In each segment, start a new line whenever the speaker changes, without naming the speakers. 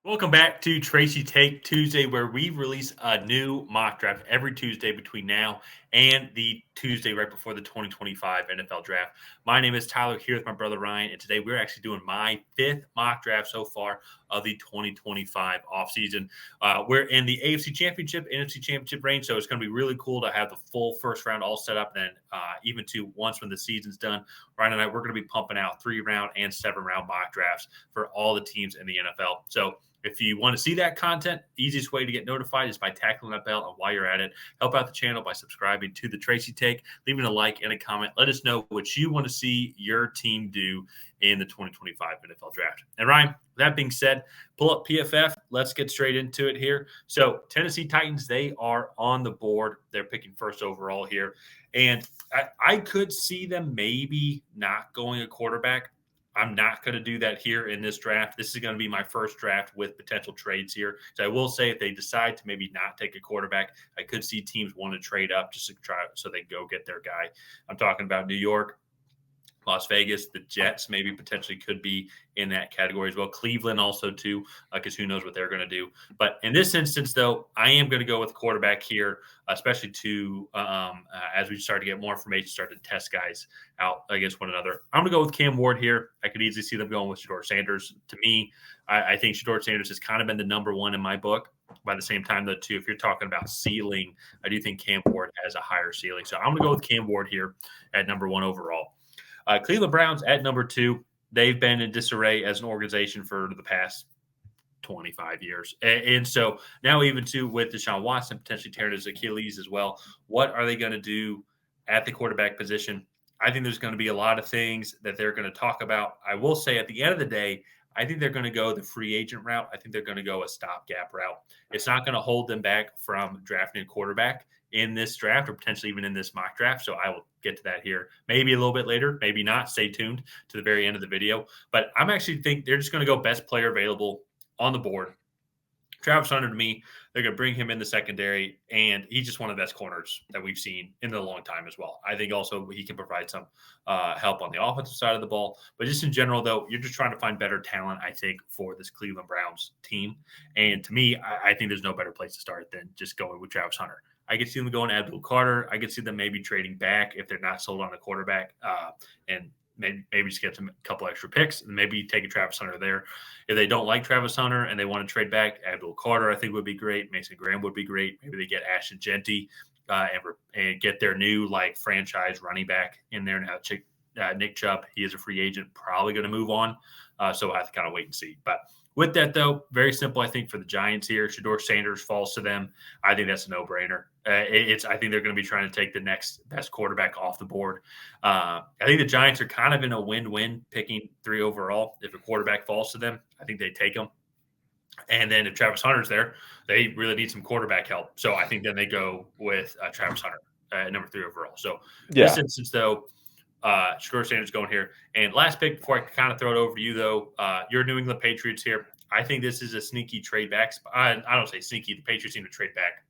Welcome back to Tracy Take Tuesday, where we release a new mock draft every Tuesday between now and the Tuesday right before the 2025 NFL Draft. My name is Tyler here with my brother Ryan, and today we're actually doing my fifth mock draft so far of the 2025 offseason. We're in the AFC Championship, NFC Championship range, so it's going to be really cool to have the full first round all set up. And then even to once when the season's done, Ryan and I, we're going to be pumping out 3-round and 7-round mock drafts for all the teams in the NFL. So if you want to see that content, easiest way to get notified is by tackling that bell. And while you're at it, help out the channel by subscribing to the Tracy Take, leaving a like and a comment. Let us know what you want to see your team do in the 2025 NFL Draft. And Ryan, that being said, pull up PFF. Let's get straight into it here. So Tennessee Titans, they are on the board. They're picking first overall here. And I could see them maybe not going a quarterback. I'm not going to do that here in this draft. This is going to be my first draft with potential trades here. So I will say if they decide to maybe not take a quarterback, I could see teams want to trade up just to try so they go get their guy. I'm talking about New York, Las Vegas, the Jets maybe potentially could be in that category as well. Cleveland also too, because who knows what they're going to do. But in this instance, though, I am going to go with quarterback here, especially to as we start to get more information, start to test guys out against one another. I'm going to go with Cam Ward here. I could easily see them going with Shedeur Sanders. To me, I think Shedeur Sanders has kind of been the number one in my book. By the same time, though, too, if you're talking about ceiling, I do think Cam Ward has a higher ceiling. So I'm going to go with Cam Ward here at number 1 overall. Cleveland Browns at number 2. They've been in disarray as an organization for the past 25 years. And so now even too with Deshaun Watson potentially tearing his Achilles as well, what are they going to do at the quarterback position? I think there's going to be a lot of things that they're going to talk about. I will say at the end of the day, I think they're going to go the free agent route. I think they're going to go a stopgap route. It's not going to hold them back from drafting a quarterback in this draft or potentially even in this mock draft. So I will get to that here maybe a little bit later, maybe not. Stay tuned to the very end of the video. But I'm actually think they're just going to go best player available on the board. Travis Hunter, to me, they're going to bring him in the secondary, and he's just one of the best corners that we've seen in a long time as well. I think also he can provide some help on the offensive side of the ball. But just in general, though, you're just trying to find better talent, I think, for this Cleveland Browns team. And to me, I think there's no better place to start than just going with Travis Hunter. I could see them going Abdul Carter. I could see them maybe trading back if they're not sold on a quarterback and maybe just get some couple extra picks and maybe take a Travis Hunter there. If they don't like Travis Hunter and they want to trade back, Abdul Carter I think would be great. Mason Graham would be great. Maybe they get Ashton Genty and get their new franchise running back in there now. Nick Chubb, he is a free agent, probably going to move on. So I have to kind of wait and see. But with that, though, very simple, I think, for the Giants here. Shedeur Sanders falls to them. I think that's a no-brainer. I think they're going to be trying to take the next best quarterback off the board. I think the Giants are kind of in a win-win picking 3 overall. If a quarterback falls to them, I think they take them. And then if Travis Hunter's there, they really need some quarterback help. So I think then they go with Travis Hunter at number 3 overall. So in this instance, though, Shedeur Sanders going here. And last pick before I kind of throw it over to you, though, your New England Patriots here. I think this is a sneaky trade back. I don't say sneaky. The Patriots seem to trade back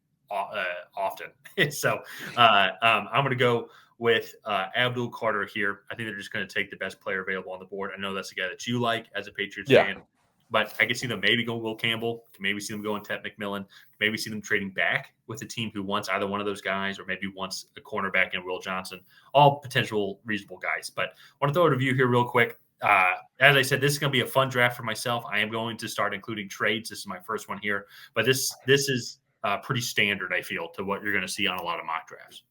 often. So I'm going to go with Abdul Carter here. I think they're just going to take the best player available on the board. I know that's a guy that you like as a Patriots fan. But I can see them maybe going Will Campbell, can maybe see them going Ted McMillan, maybe see them trading back with a team who wants either one of those guys or maybe wants a cornerback in Will Johnson. All potential reasonable guys. But I want to throw a review here real quick. As I said, this is going to be a fun draft for myself. I am going to start including trades. This is my first one here. But this is pretty standard, I feel, to what you're going to see on a lot of mock drafts.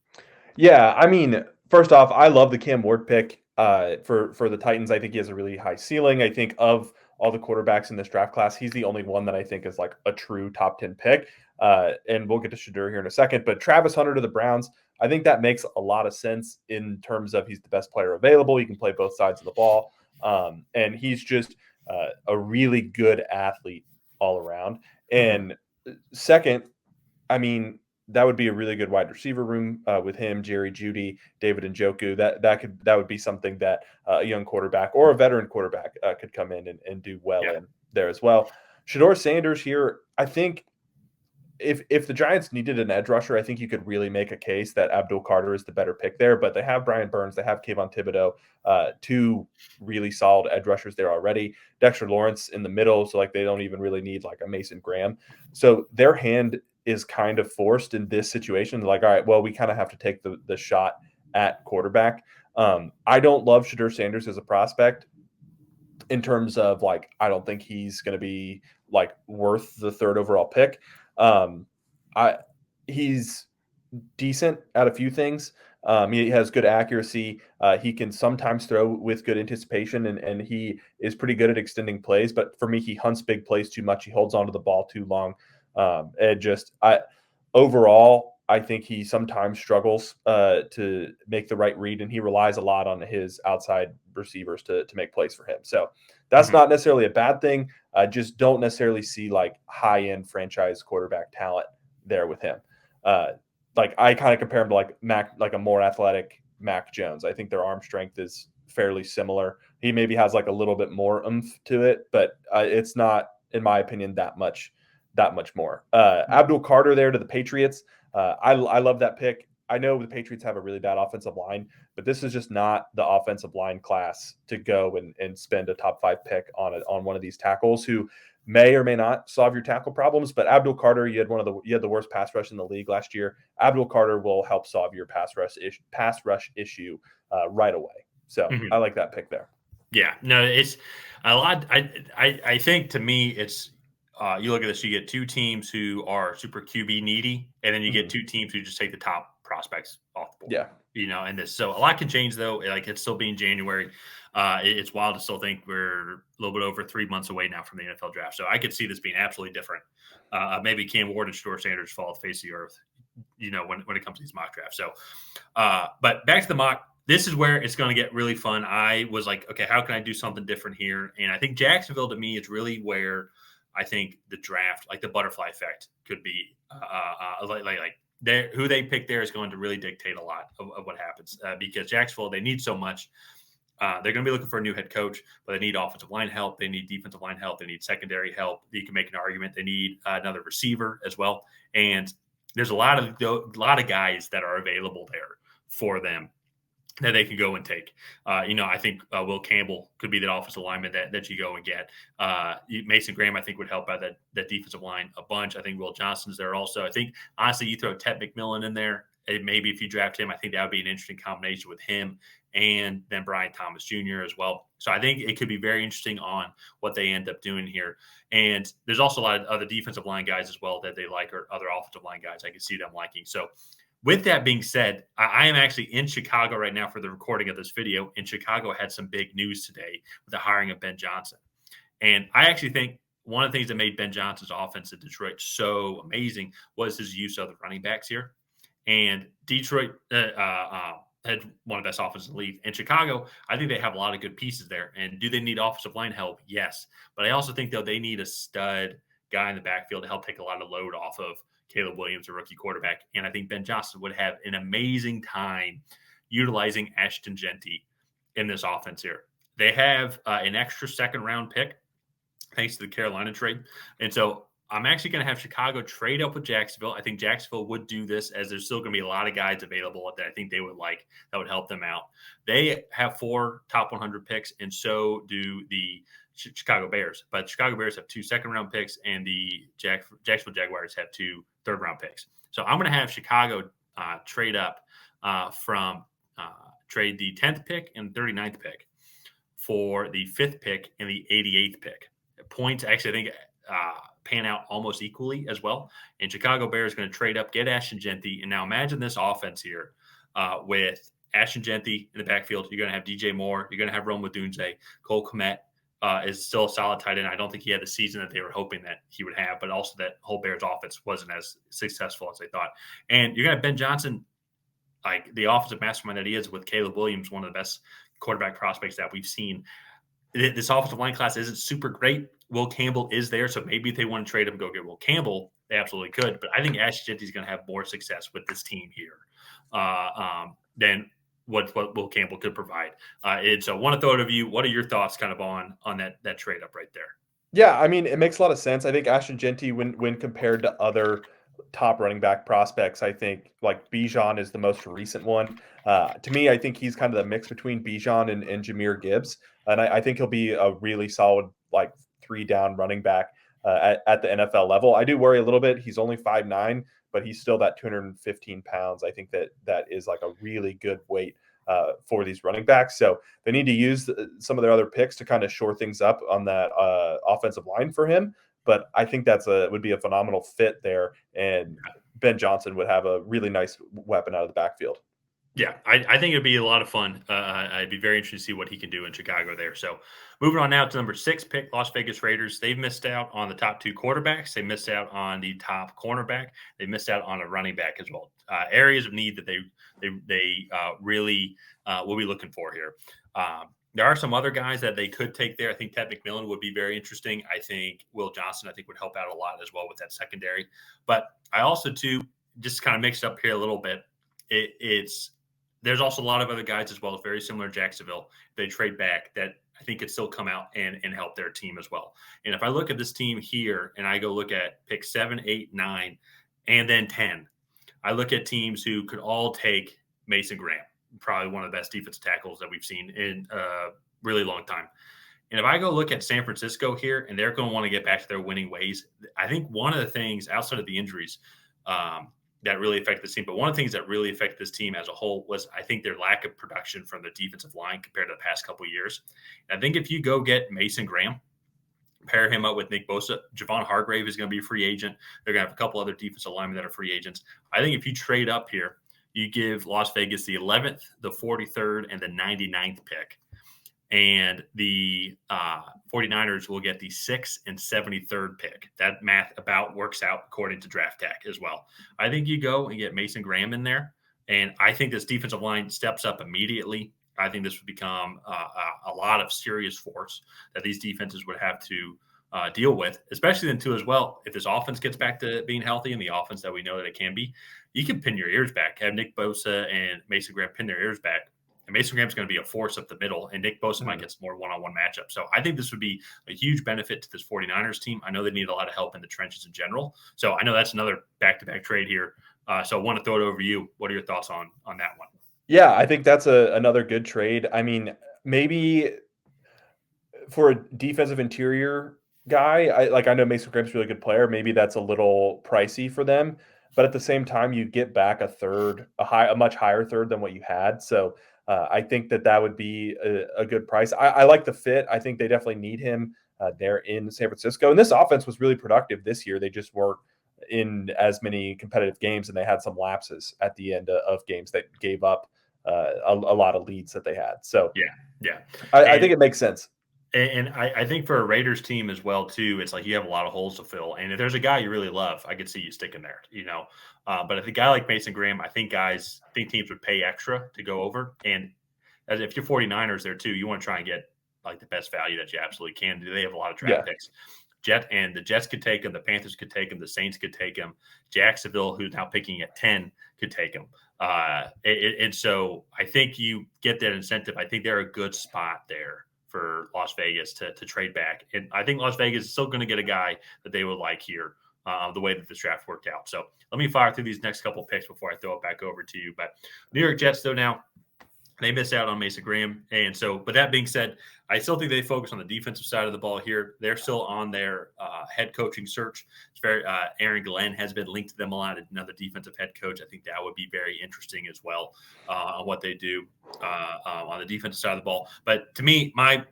Yeah, I mean, first off, I love the Cam Ward pick for the Titans. I think he has a really high ceiling. I think of all the quarterbacks in this draft class, he's the only one that I think is like a true top 10 pick. And we'll get to Shedeur here in a second. But Travis Hunter to the Browns, I think that makes a lot of sense in terms of he's the best player available. He can play both sides of the ball. And he's just a really good athlete all around. And second, I mean, that would be a really good wide receiver room with him, Jerry Jeudy, David Njoku. That would be something that a young quarterback or a veteran quarterback could come in and do well in there as well. Shedeur Sanders here, I think if the Giants needed an edge rusher, I think you could really make a case that Abdul Carter is the better pick there. But they have Brian Burns, they have Kayvon Thibodeau, two really solid edge rushers there already. Dexter Lawrence in the middle, so like they don't even really need like a Mason Graham. So their hand is kind of forced in this situation. Like, all right, well, we kind of have to take the shot at quarterback. I don't love Shadur Sanders as a prospect in terms of like, I don't think he's going to be like worth the third overall pick. Um, I he's decent at a few things. He has good accuracy. He can sometimes throw with good anticipation, and he is pretty good at extending plays. But for me, he hunts big plays too much. He holds onto the ball too long. And just overall, I think he sometimes struggles to make the right read, and he relies a lot on his outside receivers to make plays for him. So that's not necessarily a bad thing. I just don't necessarily see like high end franchise quarterback talent there with him. Like I kind of compare him to like like a more athletic Mac Jones. I think their arm strength is fairly similar. He maybe has like a little bit more oomph to it, but it's not, in my opinion, that much more. Abdul Carter there to the Patriots. I love that pick. I know the Patriots have a really bad offensive line, but this is just not the offensive line class to go and spend a top 5 pick on one of these tackles who may or may not solve your tackle problems. But Abdul Carter, you had the worst pass rush in the league last year. Abdul Carter will help solve your pass rush issue right away. So I like that pick there.
Yeah, no, it's a lot. I think to me, it's you look at this, you get two teams who are super QB needy, and then you get two teams who just take the top prospects off the board.
Yeah.
And this, so a lot can change though. Like it's still being January. It's wild to still think we're a little bit over 3 months away now from the NFL draft. So I could see this being absolutely different. Maybe Cam Ward and Shador Sanders fall off the face of the earth, when it comes to these mock drafts. So, but back to the mock. This is where it's going to get really fun. I was like, okay, how can I do something different here? And I think Jacksonville to me is really where I think the draft, like the butterfly effect, could be. Who they pick there is going to really dictate a lot of what happens because Jacksonville, they need so much. They're going to be looking for a new head coach, but they need offensive line help. They need defensive line help. They need secondary help. You can make an argument. They need another receiver as well. And there's a lot of guys that are available there for them that they can go and take. I think Will Campbell could be that offensive lineman that you go and get. Mason Graham, I think, would help out that defensive line a bunch. I think Will Johnson's there also. I think, honestly, you throw Ted McMillan in there, and maybe if you draft him, I think that would be an interesting combination with him and then Brian Thomas Jr. as well. So I think it could be very interesting on what they end up doing here. And there's also a lot of other defensive line guys as well that they like, or other offensive line guys I can see them liking. So with that being said, I am actually in Chicago right now for the recording of this video, and Chicago had some big news today with the hiring of Ben Johnson. And I actually think one of the things that made Ben Johnson's offense in Detroit so amazing was his use of the running backs here. And Detroit had one of the best offenses in the league. And Chicago, I think they have a lot of good pieces there. And do they need offensive line help? Yes. But I also think, though, they need a stud guy in the backfield to help take a lot of load off of Caleb Williams, a rookie quarterback. And I think Ben Johnson would have an amazing time utilizing Ashton Genty in this offense here. They have an extra second-round pick thanks to the Carolina trade. And so I'm actually going to have Chicago trade up with Jacksonville. I think Jacksonville would do this as there's still going to be a lot of guys available that I think they would like that would help them out. They have 4 top 100 picks, and so do the Chicago Bears. But Chicago Bears have 2 second-round picks, and the Jacksonville Jaguars have 2 third-round picks. So I'm going to have Chicago trade up trade the 10th pick and 39th pick for the 5th pick and the 88th pick. Points, actually, I think pan out almost equally as well. And Chicago Bears is going to trade up, get Ashton Genty. And now imagine this offense here with Ashton Genty in the backfield. You're going to have DJ Moore. You're going to have Rome Odunze. Cole Kmet is still a solid tight end. I don't think he had the season that they were hoping that he would have, but also that whole Bears offense wasn't as successful as they thought. And you're going to have Ben Johnson, like the offensive mastermind that he is, with Caleb Williams, one of the best quarterback prospects that we've seen. This offensive line class isn't super great. Will Campbell is there, so maybe if they want to trade him, go get Will Campbell, they absolutely could. But I think Ashton Genty is going to have more success with this team here than what Will Campbell could provide. And so I want to throw it to you. What are your thoughts kind of on that trade up right there?
Yeah, I mean, it makes a lot of sense. I think Ashton Genty, when compared to other top running back prospects, I think like Bijan is the most recent one. To me, I think he's kind of the mix between Bijan and Jahmyr Gibbs, and I think he'll be a really solid like 3-down running back at the NFL level. I do worry a little bit. He's only 5'9", but he's still that 215 pounds. I think that is like a really good weight for these running backs. So they need to use some of their other picks to kind of shore things up on that offensive line for him. But I think would be a phenomenal fit there, and Ben Johnson would have a really nice weapon out of the backfield.
Yeah, I think it'd be a lot of fun. I'd be very interested to see what he can do in Chicago there. So moving on now to number 6 pick, Las Vegas Raiders. They've missed out on the top 2 quarterbacks. They missed out on the top cornerback. They missed out on a running back as well. Areas of need that they really will be looking for here. There are some other guys that they could take there. I think Ted McMillan would be very interesting. I think Will Johnson, would help out a lot as well with that secondary. But I also, too, just kind of mixed up here a little bit. There's also a lot of other guys as well, very similar to Jacksonville. They trade back that I think could still come out and help their team as well. And if I look at this team here and I go look at pick 7, 8, 9, and then 10, I look at teams who could all take Mason Graham, probably one of the best defensive tackles that we've seen in a really long time. And if I go look at San Francisco here, and they're going to want to get back to their winning ways, I think one of the things outside of the injuries that really affected this team, but one of the things that really affected this team as a whole was, I think, their lack of production from the defensive line compared to the past couple of years. And I think if you go get Mason Graham, pair him up with Nick Bosa, Javon Hargrave is going to be a free agent. They're going to have a couple other defensive linemen that are free agents. I think if you trade up here, you give Las Vegas the 11th, the 43rd, and the 99th pick. And the 49ers will get the 6th and 73rd pick. That math about works out according to Draft Tech as well. I think you go and get Mason Graham in there, and I think this defensive line steps up immediately. I think this would become a lot of serious force that these defenses would have to deal with, especially then too as well. If this offense gets back to being healthy and the offense that we know that it can be, you can pin your ears back. Have Nick Bosa and Mason Graham pin their ears back. And Mason Graham's going to be a force up the middle, and Nick Bosa might get some more one-on-one matchup. So I think this would be a huge benefit to this 49ers team. I know they need a lot of help in the trenches in general. So I know that's another back-to-back trade here. So I want to throw it over to you. What are your thoughts on that one?
Yeah, I think that's another good trade. I mean, maybe for a defensive interior guy, I know Mason Graham's a really good player. Maybe that's a little pricey for them. But at the same time, you get back a much higher third than what you had. So I think that would be a good price. I like the fit. I think they definitely need him there in San Francisco. And this offense was really productive this year. They just weren't in as many competitive games, and they had some lapses at the end of games that gave up a lot of leads that they had. So
yeah,
I think it makes sense.
And I think for a Raiders team as well, too, it's like you have a lot of holes to fill. And if there's a guy you really love, I could see you sticking there, But if a guy like Mason Graham, I think teams would pay extra to go over. And as if you're 49ers there, too, you want to try and get like the best value that you absolutely can. They have a lot of draft picks. The Jets could take him. The Panthers could take him. The Saints could take him. Jacksonville, who's now picking at 10, could take him. And so I think you get that incentive. I think they're a good spot there for Las Vegas to trade back. And I think Las Vegas is still going to get a guy that they would like here, the way that this draft worked out. So let me fire through these next couple of picks before I throw it back over to you. But New York Jets, though, now they missed out on Mason Graham. And so, but that being said, I still think they focus on the defensive side of the ball here. They're still on their head coaching search. It's very Aaron Glenn has been linked to them a lot. Another defensive head coach. I think that would be very interesting as well on what they do on the defensive side of the ball. But to me, my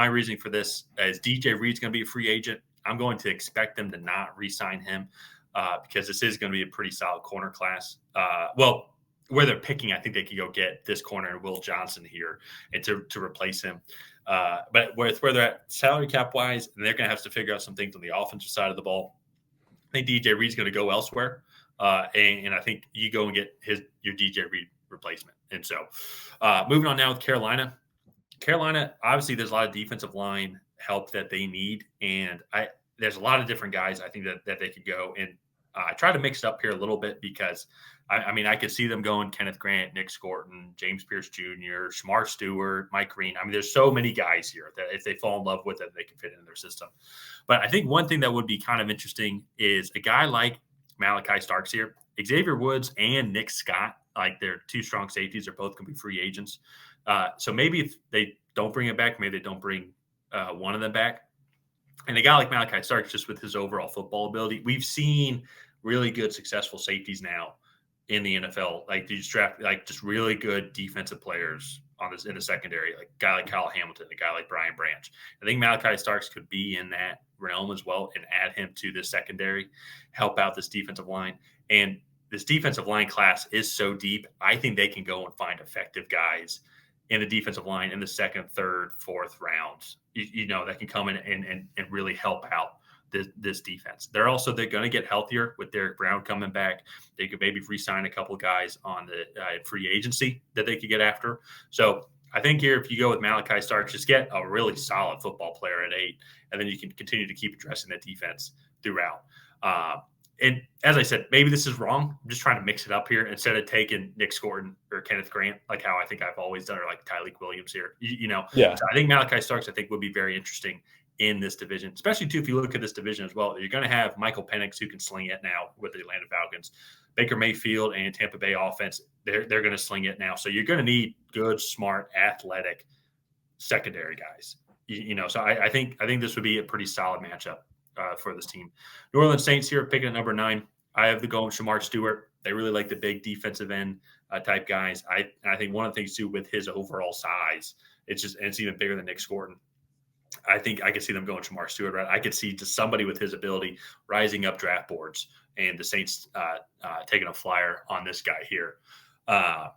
reasoning for this is DJ Reed's going to be a free agent. I'm going to expect them to not re-sign him because this is going to be a pretty solid corner class. Where they're picking, I think they could go get this corner and Will Johnson here and to replace him. But where they're at salary cap wise, and they're going to have to figure out some things on the offensive side of the ball. I think DJ Reed's going to go elsewhere, and I think you go and get your DJ Reed replacement. And so, moving on now with Carolina. Carolina, obviously, there's a lot of defensive line help that they need, and there's a lot of different guys I think that they could go. And I try to mix it up here a little bit because I could see them going Kenneth Grant, Nick Scorton, James Pierce Jr., Shamar Stewart, Mike Green. There's so many guys here that if they fall in love with it, they can fit into their system. But I think one thing that would be kind of interesting is a guy like Malachi Starks here. Xavier Woods and Nick Scott, like they're two strong safeties, are both going to be free agents. So maybe if they don't bring it back, maybe they don't bring one of them back. And a guy like Malachi Starks, just with his overall football ability, we've seen really good, successful safeties now in the NFL. Like these draft, like just really good defensive players on this in the secondary, like a guy like Kyle Hamilton, a guy like Brian Branch. I think Malachi Starks could be in that realm as well and add him to this secondary, help out this defensive line. And this defensive line class is so deep. I think they can go and find effective guys in the defensive line in the second, third, fourth rounds, that can come in and really help out this defense. They're going to get healthier with Derek Brown coming back. They could maybe re-sign a couple of guys on the free agency that they could get after. So I think here, if you go with Malachi Starks, just get a really solid football player at 8, and then you can continue to keep addressing that defense throughout. And as I said, maybe this is wrong. I'm just trying to mix it up here instead of taking Nick Scorton or Kenneth Grant, like how I think I've always done, or like Tyleek Williams here.
Yeah.
So I think Malachi Starks, would be very interesting in this division, especially too if you look at this division as well. You're going to have Michael Penix, who can sling it now with the Atlanta Falcons. Baker Mayfield and Tampa Bay offense, they're going to sling it now. So you're going to need good, smart, athletic secondary guys. So I think this would be a pretty solid matchup for this team. New Orleans Saints here picking at number 9. I have the going with Shamar Stewart. They really like the big defensive end type guys. I think one of the things too with his overall size, it's even bigger than Nick Scorton. I think I could see them going Shamar Stewart. Right? I could see just somebody with his ability rising up draft boards, and the Saints taking a flyer on this guy here. Wrap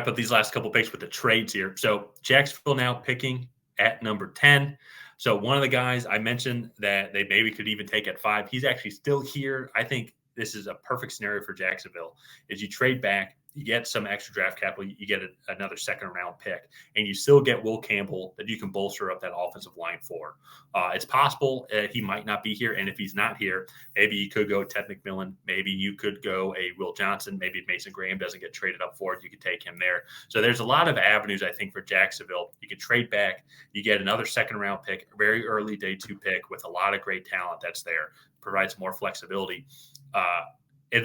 up these last couple picks with the trades here. So Jacksonville now picking at number 10. So one of the guys I mentioned that they maybe could even take at 5, he's actually still here. I think this is a perfect scenario for Jacksonville. Is you trade back, you get some extra draft capital, you get another second-round pick, and you still get Will Campbell that you can bolster up that offensive line for. It's possible he might not be here, and if he's not here, maybe you could go Ted McMillan. Maybe you could go a Will Johnson. Maybe if Mason Graham doesn't get traded up for it, you could take him there. So there's a lot of avenues, I think, for Jacksonville. You could trade back. You get another second-round pick, a very early day 2 pick with a lot of great talent that's there, provides more flexibility.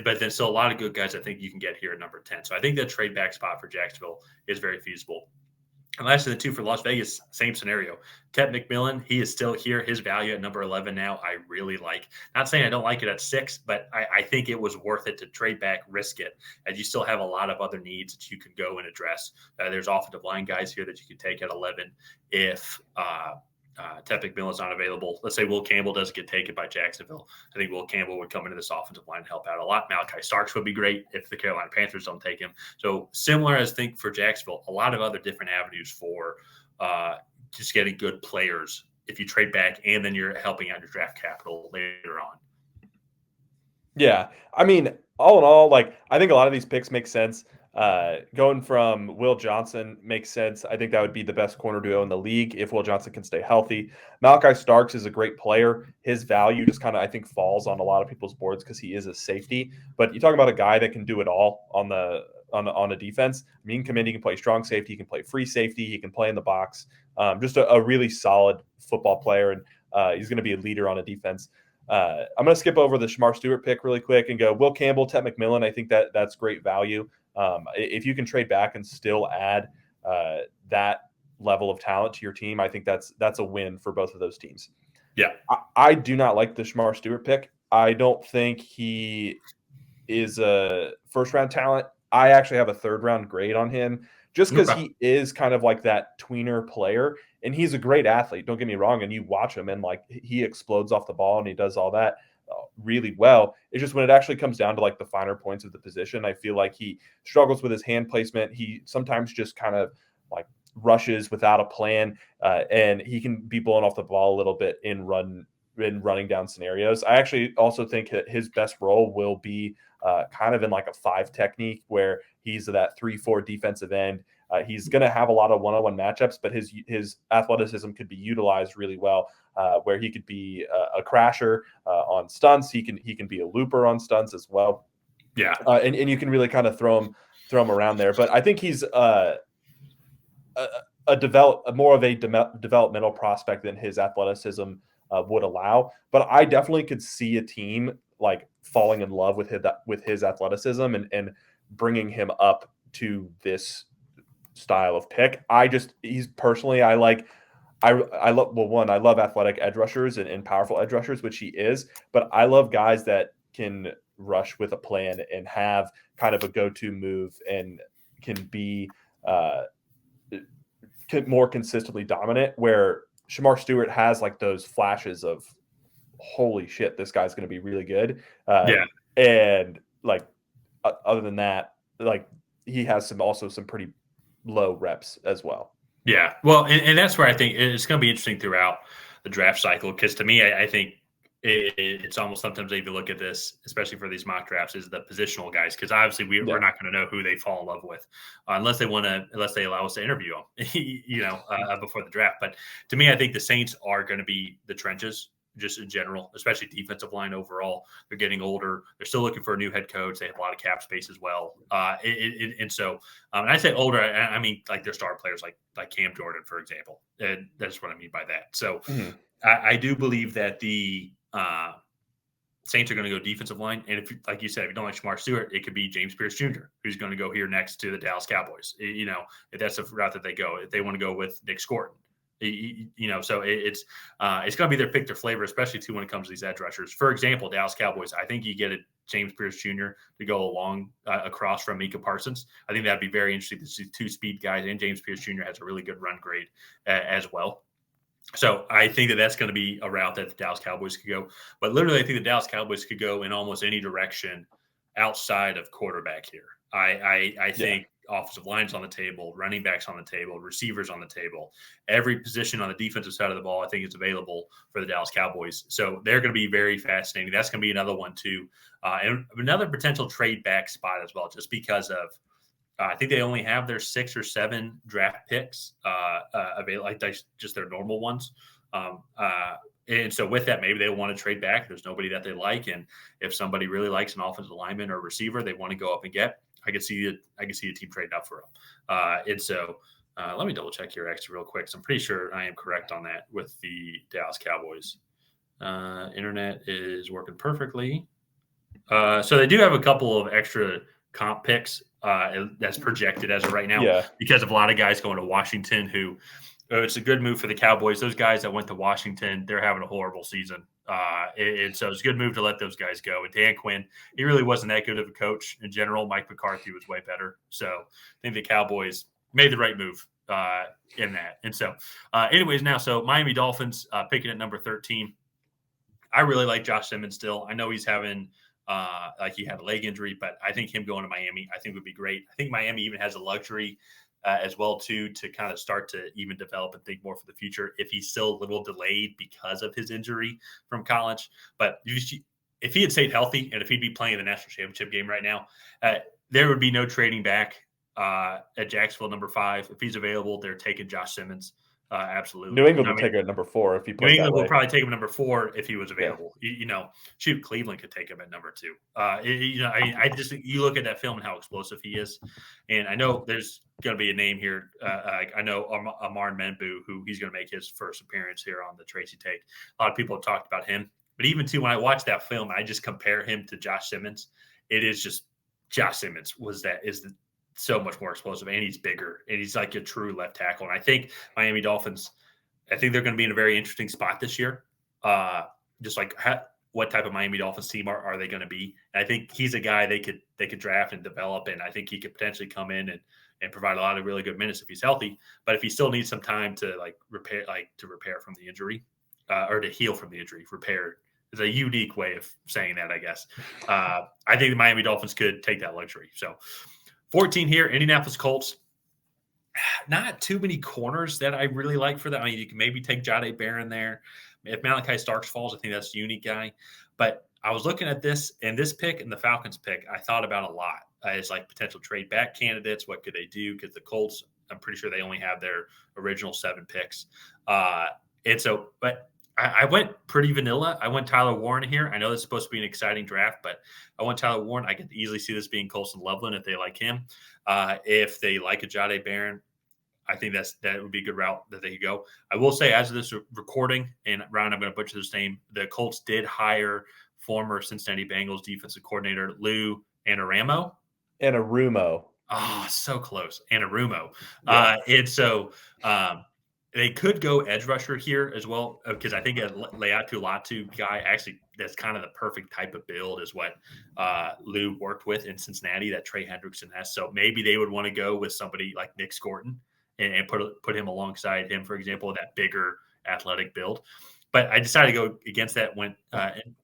But then still a lot of good guys I think you can get here at number 10. So I think that trade back spot for Jacksonville is very feasible. And lastly, the 2 for Las Vegas, same scenario. Ted McMillan, he is still here. His value at number 11 now, I really like. Not saying I don't like it at 6, but I think it was worth it to trade back, risk it, as you still have a lot of other needs that you could go and address. There's offensive line guys here that you could take at 11 if Ted McMillan is not available. Let's say Will Campbell doesn't get taken by Jacksonville. I think Will Campbell would come into this offensive line and help out a lot. Malachi Starks would be great if the Carolina Panthers don't take him. So similar as I think for Jacksonville, a lot of other different avenues for just getting good players if you trade back and then you're helping out your draft capital later on.
Yeah. I mean, all in all, I think a lot of these picks make sense. Going from Will Johnson makes sense. I think that would be the best corner duo in the league if Will Johnson can stay healthy. Malachi Starks is a great player. His value just kind of, I think, falls on a lot of people's boards because he is a safety. But you talk about a guy that can do it all on a defense. I mean, he can come in, he can play strong safety, he can play free safety, he can play in the box. Just a really solid football player, and he's going to be a leader on a defense. I'm going to skip over the Shamar Stewart pick really quick and go Will Campbell, Ted McMillan. I think that's great value. If you can trade back and still add that level of talent to your team, I think that's a win for both of those teams.
Yeah.
I do not like the Shamar Stewart pick. I don't think he is a first-round talent. I actually have a third-round grade on him just because he is kind of like that tweener player, and he's a great athlete. Don't get me wrong, and you watch him, and he explodes off the ball, and he does all that really well. It's just when it actually comes down to the finer points of the position, I feel like he struggles with his hand placement. He sometimes just kind of rushes without a plan, and he can be blown off the ball a little bit in running down scenarios. I actually also think that his best role will be kind of in a 5 technique where he's that 3-4 defensive end. He's going to have a lot of one-on-one matchups, but his athleticism could be utilized really well, where he could be a crasher on stunts. He can be a looper on stunts as well.
Yeah,
and you can really kind of throw him around there. But I think he's more of a developmental prospect than his athleticism would allow. But I definitely could see a team like falling in love with his athleticism and bringing him up to this style of pick. He's personally, I like, I love, well, one, I love athletic edge rushers and powerful edge rushers, which he is, but I love guys that can rush with a plan and have kind of a go-to move and can be uh, more consistently dominant, where Shamar Stewart has like those flashes of holy shit, this guy's going to be really good.
Yeah.
And like, other than that, like he has some pretty low reps as well.
Yeah. Well, and that's where I think it's going to be interesting throughout the draft cycle. Because to me, I think it's almost sometimes they even look at this, especially for these mock drafts, is the positional guys. Because obviously we're not going to know who they fall in love with unless they allow us to interview them, before the draft. But to me, I think the Saints are going to be the trenches. Just in general, especially defensive line overall. They're getting older. They're still looking for a new head coach. They have a lot of cap space as well. And I say older, I mean like their star players like Cam Jordan, for example. And that's what I mean by that. So I do believe that the Saints are going to go defensive line. And if, like you said, if you don't like Shamar Stewart, it could be James Pierce Jr., who's going to go here next to the Dallas Cowboys. If that's the route that they go. If they want to go with Nick Scorton. So it's going to be their pick, their flavor, especially too when it comes to these edge rushers. For example, Dallas Cowboys, I think you get a James Pierce Jr. to go along across from Micah Parsons. I think that'd be very interesting to see two speed guys, and James Pierce Jr. has a really good run grade as well. So I think that that's going to be a route that the Dallas Cowboys could go. But literally, I think the Dallas Cowboys could go in almost any direction outside of quarterback here. I think offensive line's on the table, running backs on the table, receivers on the table. Every position on the defensive side of the ball, I think, is available for the Dallas Cowboys. So they're going to be very fascinating. That's going to be another one, too. And another potential trade back spot as well, just because of I think they only have their 6 or 7 draft picks available, like just their normal ones. And so with that, maybe they want to trade back. There's nobody that they like. And if somebody really likes an offensive lineman or receiver, they want to go up and get. I could see a team trading up for them. And so let me double check here actually real quick. So I'm pretty sure I am correct on that with the Dallas Cowboys. Internet is working perfectly. So they do have a couple of extra comp picks that's projected as of right now because of a lot of guys going to Washington who it's a good move for the Cowboys. Those guys that went to Washington, they're having a horrible season. And so it's a good move to let those guys go. And Dan Quinn, he really wasn't that good of a coach in general. Mike McCarthy was way better. So I think the Cowboys made the right move in that. And so anyways, now, so Miami Dolphins picking at number 13. I really like Josh Simmons still. I know he's having he had a leg injury, but I think him going to Miami, I think would be great. I think Miami even has a luxury as well, too, to kind of start to even develop and think more for the future if he's still a little delayed because of his injury from college. But if he had stayed healthy and if he'd be playing the national championship game right now, there would be no trading back at Jacksonville, number 5. If he's available, they're taking Josh Simmons. Absolutely.
New England would take it at number 4 if he played.
New England will probably take him number 4 if he was available. Shoot, Cleveland could take him at number 2. I just you look at that film and how explosive he is, and I know there's going to be a name here. I know Amar Menbu, who he's going to make his first appearance here on the Tracy Take. A lot of people have talked about him, but even too when I watch that film, I just compare him to Josh Simmons. It is just Josh Simmons so much more explosive, and he's bigger, and he's like a true left tackle. And I think Miami Dolphins, I think they're going to be in a very interesting spot this year. Just like what type of Miami Dolphins team are they going to be? And I think he's a guy they could draft and develop, and I think he could potentially come in and provide a lot of really good minutes if he's healthy. But if he still needs some time to repair from the injury or to heal from the injury, repair is a unique way of saying that, I guess. I think the Miami Dolphins could take that luxury. So 14 here, Indianapolis Colts. Not too many corners that I really like for that. I mean, you can maybe take Jahdae Barron there. If Malachi Starks falls, I think that's a unique guy. But I was looking at this, and this pick and the Falcons pick, I thought about a lot as like potential trade back candidates. What could they do? Because the Colts, I'm pretty sure they only have their original 7 picks. But I went pretty vanilla. I went Tyler Warren here. I know this is supposed to be an exciting draft, but I went Tyler Warren. I could easily see this being Colson Loveland if they like him. If they like a Jahdae Barron, I think that would be a good route that they could go. I will say, as of this recording, and Ryan, I'm going to butcher this name, the Colts did hire former Cincinnati Bengals defensive coordinator Lou Anarumo.
Anarumo.
Oh, so close. Anarumo.
Yeah.
And so they could go edge rusher here as well, because I think a Leatu Latu guy, actually, that's kind of the perfect type of build is what Lou worked with in Cincinnati that Trey Hendrickson has. So maybe they would want to go with somebody like Nick Scorton and put him alongside him, for example, that bigger athletic build. But I decided to go against that.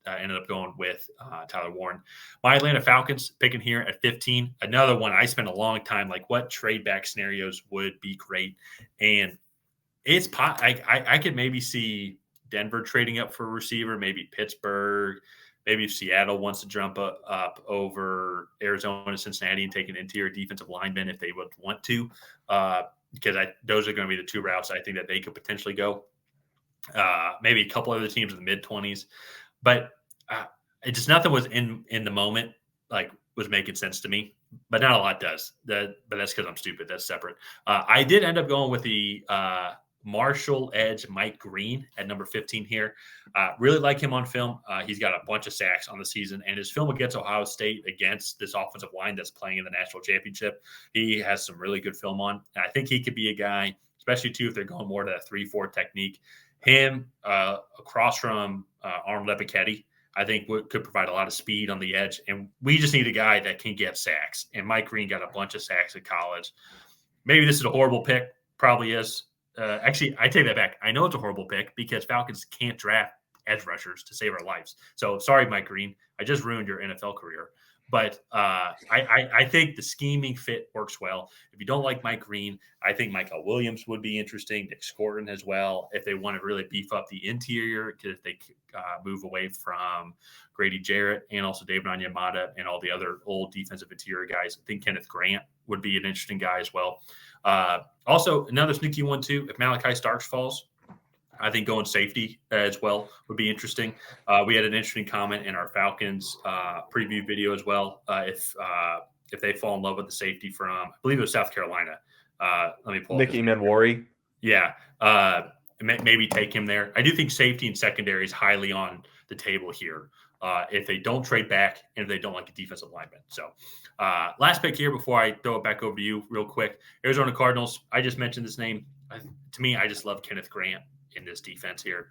Ended up going with Tyler Warren. My Atlanta Falcons picking here at 15. Another one I spent a long time like what trade back scenarios would be great, and it's I could maybe see Denver trading up for a receiver, maybe Pittsburgh, maybe if Seattle wants to jump up over Arizona, Cincinnati, and take an interior defensive lineman if they would want to, because those are going to be the two routes I think that they could potentially go. Maybe a couple other teams in the mid-20s, but it just nothing was in the moment like was making sense to me. But not a lot does. But that's because I'm stupid. That's separate. I did end up going with the Marshall edge Mike Green at number 15 here. Really like him on film. He's got a bunch of sacks on the season, and his film against Ohio State against this offensive line that's playing in the national championship, he has some really good film on. And I think he could be a guy, especially too if they're going more to that 3-4 technique. Him across from Arnold Ebiketie, I think could provide a lot of speed on the edge. And we just need a guy that can get sacks. And Mike Green got a bunch of sacks at college. Maybe this is a horrible pick. Probably is. Actually, I take that back. I know it's a horrible pick because Falcons can't draft edge rushers to save our lives. So sorry, Mike Green. I just ruined your NFL career. But I think the scheming fit works well. If you don't like Mike Green, I think Michael Williams would be interesting. Nick Scorton as well, if they want to really beef up the interior, because if they move away from Grady Jarrett and also David Onyemata and all the other old defensive interior guys. I think Kenneth Grant would be an interesting guy as well. Also, another sneaky one too, if Malachi Starks falls, I think going safety as well would be interesting. We had an interesting comment in our Falcons preview video as well. If they fall in love with the safety from, I believe it was South Carolina. Let me pull
Nicky Manwari.
Yeah. Maybe take him there. I do think safety and secondary is highly on the table here. If they don't trade back and if they don't like a defensive lineman. So last pick here before I throw it back over to you real quick. Arizona Cardinals. I just mentioned this name. To me, I just love Kenneth Grant in this defense here,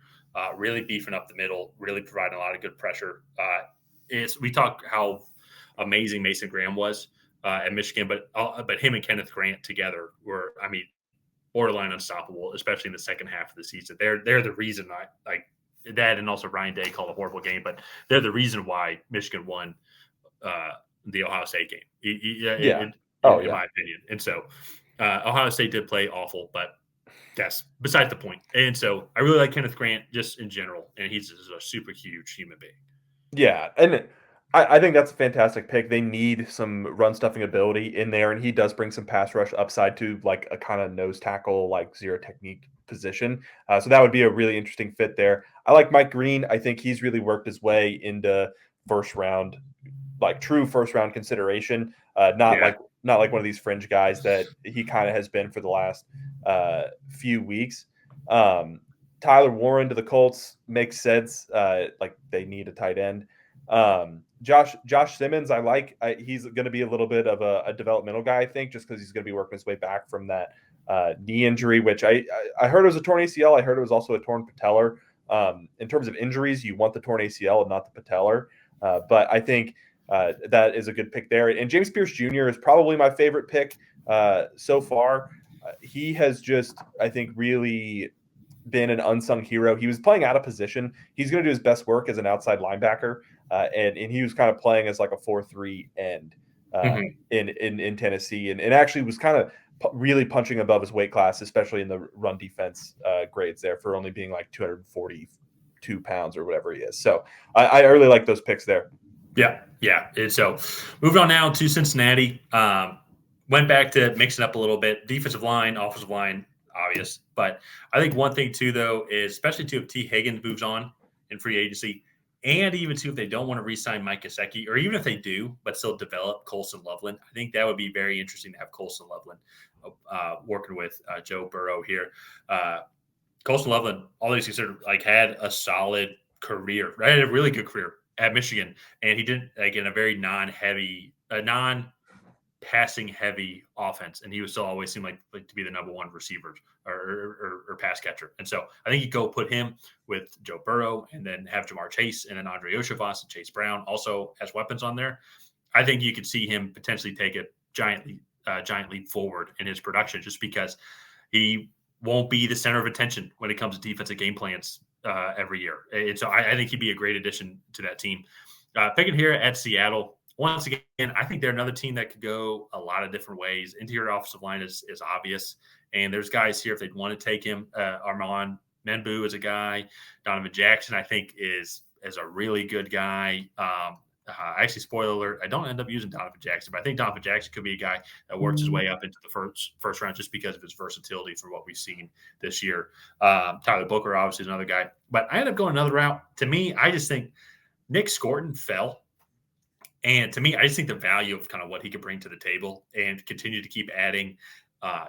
really beefing up the middle, really providing a lot of good pressure. We talk how amazing Mason Graham was at Michigan, but him and Kenneth Grant together were, I mean, borderline unstoppable, especially in the second half of the season. They're the reason that, and also Ryan Day called a horrible game, but they're the reason why Michigan won the Ohio State game. In my opinion. And so Ohio State did play awful, but that's besides the point. And so I really like Kenneth Grant just in general, and he's a super huge human being.
Yeah, and I think that's a fantastic pick. They need some run stuffing ability in there, and he does bring some pass rush upside to like a kind of nose tackle, like zero technique position. So that would be a really interesting fit there. I like Mike Green. I think he's really worked his way into first round, like true first round consideration. Not like one of these fringe guys that he kind of has been for the last few weeks. Tyler Warren to the Colts makes sense. Like they need a tight end. Josh Simmons, I like. He's going to be a little bit of a developmental guy, I think, just because he's going to be working his way back from that knee injury, which I heard it was a torn ACL. I heard it was also a torn patellar. In terms of injuries, you want the torn ACL and not the patellar. But I think that is a good pick there. And James Pierce Jr. is probably my favorite pick so far. He has just, I think, really been an unsung hero. He was playing out of position. He's going to do his best work as an outside linebacker, and he was kind of playing as like a 4-3 end in Tennessee, and actually was kind of really punching above his weight class, especially in the run defense grades there for only being like 242 pounds or whatever he is. So I really like those picks there.
Yeah. And so moving on now to Cincinnati. Went back to mixing up a little bit. Defensive line, offensive line, obvious. But I think one thing, too, though, is especially, too, if T. Higgins moves on in free agency, and even, too, if they don't want to re-sign Mike Gesicki, or even if they do but still develop Colson Loveland, I think that would be very interesting to have Colson Loveland working with Joe Burrow here. Colson Loveland, all these considered, like, had a solid career, right? Had a really good career at Michigan, and he did like in a very non-passing heavy offense, and he was still always seemed like to be the number one receiver or pass catcher. And so I think you go put him with Joe Burrow, and then have Jamar Chase, and then Andre Oshivas and Chase Brown also as weapons on there. I think you could see him potentially take a giant leap forward in his production, just because he won't be the center of attention when it comes to defensive game plans every year. And so I think he'd be a great addition to that team. Picking here at Seattle, once again, I think they're another team that could go a lot of different ways. Interior offensive line is obvious, and there's guys here if they'd want to take him. Armand Menbu is a guy. Donovan Jackson, I think, is a really good guy. Actually, spoiler alert, I don't end up using Donovan Jackson, but I think Donovan Jackson could be a guy that works his way up into the first round just because of his versatility from what we've seen this year. Tyler Booker, obviously, is another guy. But I end up going another route. To me, I just think Nick Scorton fell. And to me, I just think the value of kind of what he could bring to the table and continue to keep adding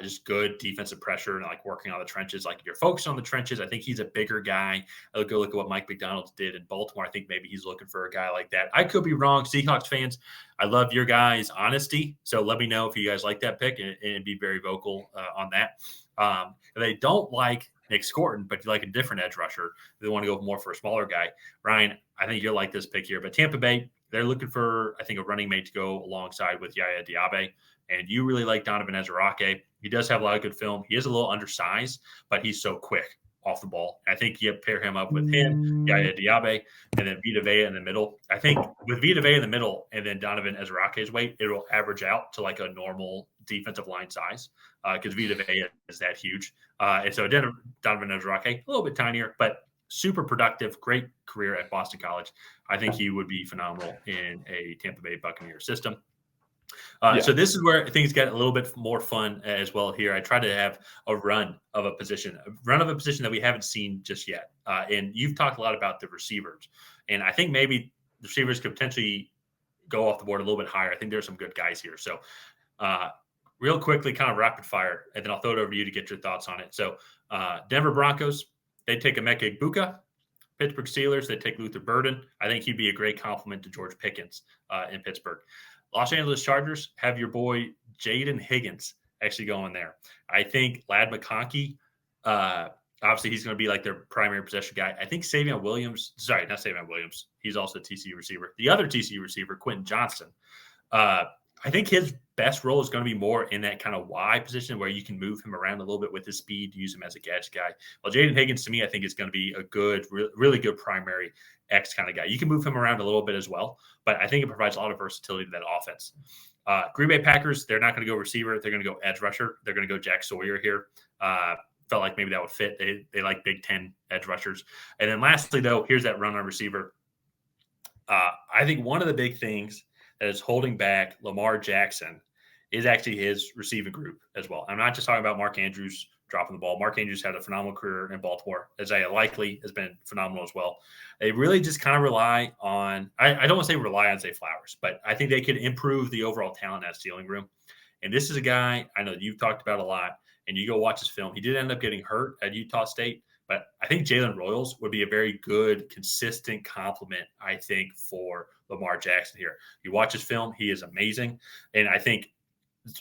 just good defensive pressure and like working on the trenches. Like you're focused on the trenches. I think he's a bigger guy. I go look at what Mike McDonald did in Baltimore. I think maybe he's looking for a guy like that. I could be wrong. Seahawks fans, I love your guys' honesty. So let me know if you guys like that pick and be very vocal on that. If they don't like Nick Scorton, but you like a different edge rusher, they want to go more for a smaller guy. Ryan, I think you'll like this pick here. But Tampa Bay, they're looking for, I think, a running mate to go alongside with Yaya Diaby. And you really like Donovan Ezerake. He does have a lot of good film. He is a little undersized, but he's so quick off the ball. I think you pair him up with him, Yaya Diaby, and then Vita Vea in the middle. I think with Vita Vea in the middle and then Donovan Ezerake's weight, it will average out to like a normal defensive line size because Vita Vea is that huge. And so Donovan Ezerake, a little bit tinier, but super productive, great career at Boston College. I think he would be phenomenal in a Tampa Bay Buccaneer system. So this is where things get a little bit more fun as well here. I try to have a run of a position that we haven't seen just yet. And you've talked a lot about the receivers. And I think maybe the receivers could potentially go off the board a little bit higher. I think there's some good guys here. So real quickly, kind of rapid fire, and then I'll throw it over to you to get your thoughts on it. So Denver Broncos, they take Emeka Egbuka. Pittsburgh Steelers, they take Luther Burden. I think he'd be a great compliment to George Pickens in Pittsburgh. Los Angeles Chargers have your boy Jaden Higgins actually going there. I think Ladd McConkey, obviously he's going to be like their primary possession guy. I think Savion Williams, sorry, not Savion Williams. He's also a TCU receiver. The other TCU receiver, Quentin Johnson. I think his best role is going to be more in that kind of Y position where you can move him around a little bit with his speed, use him as a gadget guy. Well, Jaden Higgins, to me, I think is going to be a good, really good primary X kind of guy. You can move him around a little bit as well, but I think it provides a lot of versatility to that offense. Green Bay Packers, they're not going to go receiver. They're going to go edge rusher. They're going to go Jack Sawyer here. Felt like maybe that would fit. They like Big Ten edge rushers. And then lastly, though, here's that run on receiver. I think one of the big things that is holding back Lamar Jackson is actually his receiving group as well. I'm not just talking about Mark Andrews dropping the ball. Mark Andrews had a phenomenal career in Baltimore. Isaiah Likely has been phenomenal as well. They really just kind of rely on – I don't want to say rely on Zay Flowers, but I think they could improve the overall talent at ceiling room. And this is a guy I know you've talked about a lot, and you go watch his film. He did end up getting hurt at Utah State, but I think Jalen Royals would be a very good, consistent complement, I think, for Lamar Jackson here. You watch his film, he is amazing. And I think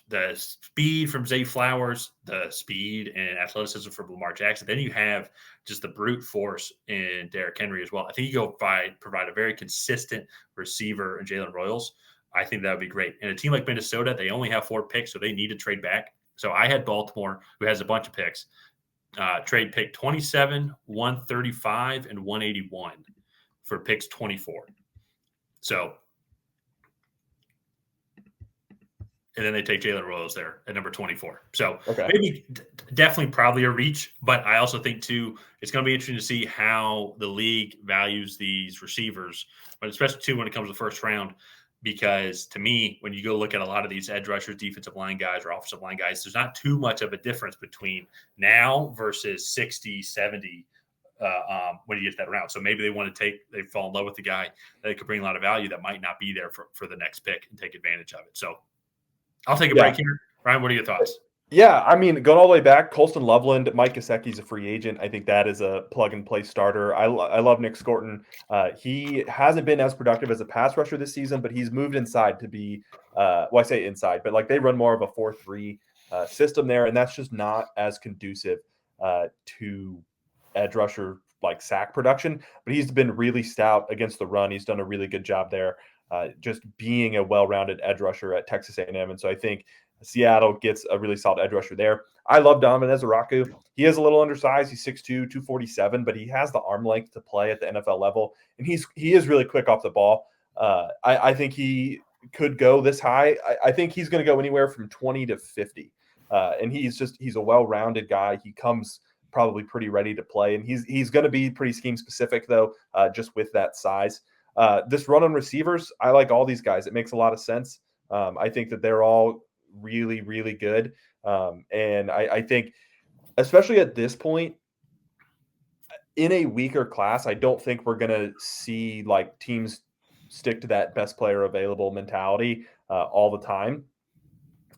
the speed from Zay Flowers, the speed and athleticism from Lamar Jackson, then you have just the brute force in Derrick Henry as well. I think you go provide a very consistent receiver in Jalen Royals. I think that would be great. And a team like Minnesota, they only have 4 picks, so they need to trade back. So I had Baltimore, who has a bunch of picks, trade pick 27, 135, and 181 for picks 24. So, and then they take Jalen Royals there at number 24. So maybe definitely probably a reach, but I also think too, it's going to be interesting to see how the league values these receivers, but especially too when it comes to the first round, because to me, when you go look at a lot of these edge rushers, defensive line guys or offensive line guys, there's not too much of a difference between now versus 60, 70 when you get to that round. So maybe they fall in love with the guy that could bring a lot of value that might not be there for the next pick and take advantage of it. So I'll take a break here. Ryan, what are your thoughts?
Yeah, I mean, going all the way back, Colston Loveland, Mike Gesicki's a free agent. I think that is a plug and play starter. I love Nick Scorton. He hasn't been as productive as a pass rusher this season, but he's moved inside to be, well, I say inside, but like they run more of a 4-3 system there, and that's just not as conducive to edge rusher like sack production. But he's been really stout against the run. He's done a really good job there, just being a well-rounded edge rusher at Texas A&M. And so I think Seattle gets a really solid edge rusher there. I love Donovan Ezeraku. He is a little undersized. He's 6'2", 247, but he has the arm length to play at the NFL level, and he is really quick off the ball. I think he could go this high. I think he's going to go anywhere from 20 to 50, and he's a well-rounded guy. He comes probably pretty ready to play, and he's going to be pretty scheme specific though, just with that size. This run on receivers, I like all these guys. It makes a lot of sense. I think that they're all really, really good. And I think, especially at this point, in a weaker class, I don't think we're going to see like teams stick to that best player available mentality all the time.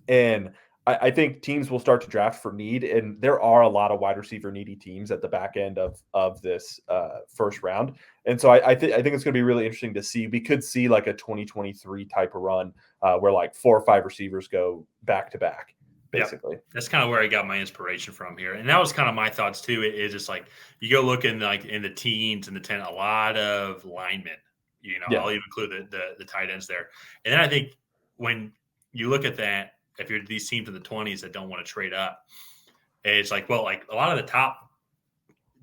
And I think teams will start to draft for need, and there are a lot of wide receiver needy teams at the back end of this first round. And so I think it's going to be really interesting to see. We could see like a 2023 type of run where like 4 or 5 receivers go back to back, basically.
Yep. That's kind of where I got my inspiration from here. And that was kind of my thoughts too. It is just like you go look in like in the teens and the 10, a lot of linemen,
Yeah,
I'll even include the tight ends there. And then I think when you look at that, if you're these teams in the 20s that don't want to trade up, it's like, well, like a lot of the top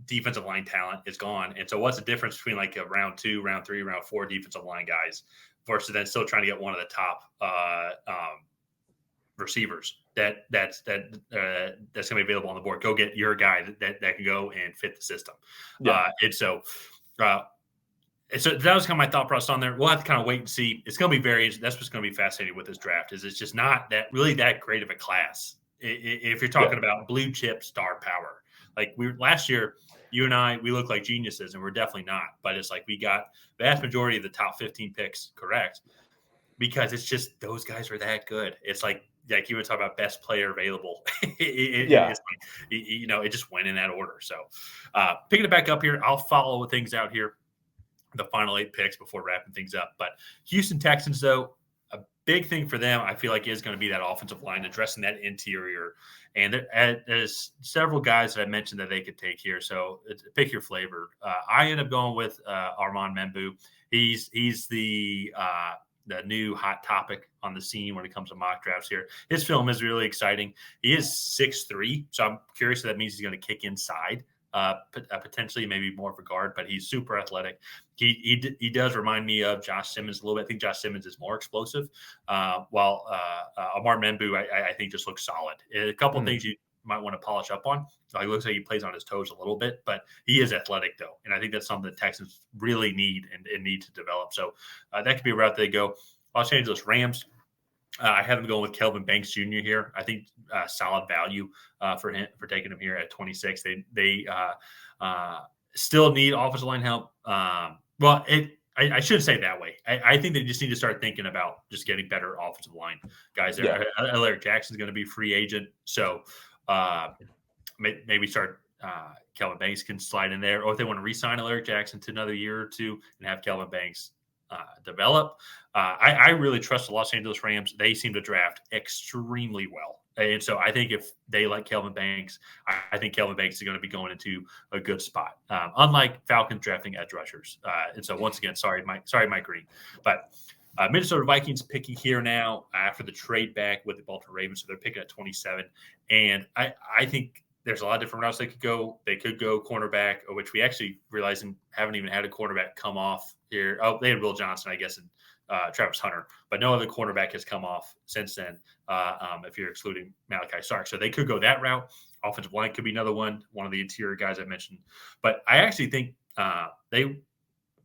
defensive line talent is gone. And so what's the difference between like a round 2, round 3, round 4 defensive line guys versus then still trying to get one of the top receivers that's going to be available on the board. Go get your guy that can go and fit the system.
yeah,
And so that was kind of my thought process on there. We'll have to kind of wait and see. It's going to be very. That's what's going to be fascinating with this draft. Is it's just not that great of a class. If you're
yeah,
talking about blue chip star power, like last year, you and I, we look like geniuses, and we're definitely not. But it's like we got the vast majority of the top 15 picks correct because it's just those guys are that good. It's like you were talking about best player available.
yeah.
It's like, it just went in that order. So picking it back up here, I'll follow things out here, the final 8 picks before wrapping things up. But Houston Texans, though, a big thing for them, I feel like, is going to be that offensive line, addressing that interior. And there's several guys that I mentioned that they could take here. So pick your flavor. I end up going with Armand Membu. He's the new hot topic on the scene when it comes to mock drafts here. His film is really exciting. He is 6'3", so I'm curious if that means he's going to kick inside, potentially maybe more of a guard, but he's super athletic. He does remind me of Josh Simmons a little bit. I think Josh Simmons is more explosive, while Amar Membu, I think, just looks solid. A couple of things you might want to polish up on. It looks like he plays on his toes a little bit, but he is athletic, though. And I think that's something the Texans really need and need to develop. So that could be a route they go. Los Angeles Rams, I have them going with Kelvin Banks Jr. here. I think solid value for taking him here at 26. They still need offensive line help. I shouldn't say it that way. I think they just need to start thinking about just getting better offensive line guys there.
Yeah.
Eric Jackson's going to be free agent, so maybe start Kelvin Banks can slide in there, or if they want to re-sign Eric Jackson to another year or two and have Kelvin Banks develop. I really trust the Los Angeles Rams. They seem to draft extremely well. And so I think if they like Kelvin Banks, I think Kelvin Banks is going to be going into a good spot. Unlike Falcons drafting edge rushers. And so once again, sorry, Mike Green. But Minnesota Vikings picking here now after the trade back with the Baltimore Ravens. So they're picking at 27. And I think there's a lot of different routes they could go. They could go cornerback, which we actually realize haven't even had a cornerback come off here. Oh, they had Will Johnson, I guess, and Travis Hunter, but no other cornerback has come off since then, if you're excluding Malachi Stark. So they could go that route. Offensive line could be another one of the interior guys I mentioned. But I actually think they